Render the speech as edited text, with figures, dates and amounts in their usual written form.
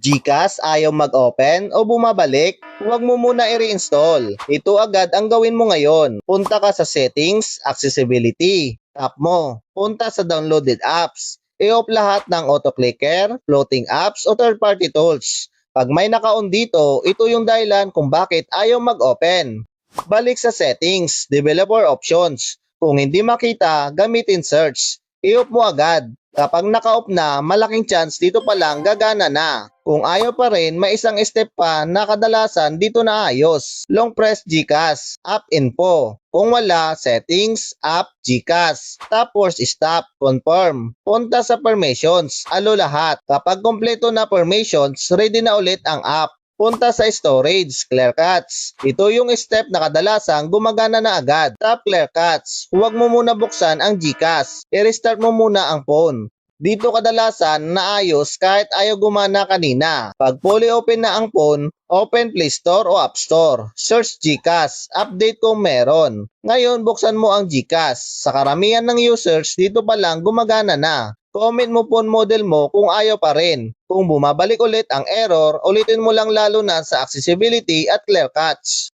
GCash ayaw mag-open o bumabalik? Huwag mo muna i-reinstall. Ito agad ang gawin mo ngayon. Punta ka sa Settings, Accessibility. Tap mo. Punta sa Downloaded Apps. I-off lahat ng auto-clicker, floating apps o third-party tools. Pag may naka-on dito, ito yung dahilan kung bakit ayaw mag-open. Balik sa Settings, Developer Options. Kung hindi makita, gamitin Search. I-off mo agad. Kapag naka-off na, malaking chance dito pa lang gagana na. Kung ayaw pa rin, may isang step pa na kadalasan dito na ayos. Long press GCash, App Info. Kung wala, Settings, App, GCash. Tapos Stop, Confirm. Punta sa Permissions, alo lahat. Kapag kompleto na permissions, ready na ulit ang app. Punta sa Storage, Clear Cache. Ito yung step na kadalasang gumagana na agad. Tap Clear Cache. Huwag mo muna buksan ang GCash. I-restart mo muna ang phone. Dito kadalasan naayos kahit ayaw gumana kanina. Pag fully open na ang phone, open Play Store o App Store. Search GCash. Update kung meron. Ngayon buksan mo ang GCash. Sa karamihan ng users, dito pa lang gumagana na. Comment mo phone model mo kung ayaw pa rin. Kung bumabalik ulit ang error, ulitin mo lang lalo na sa accessibility at clear cache.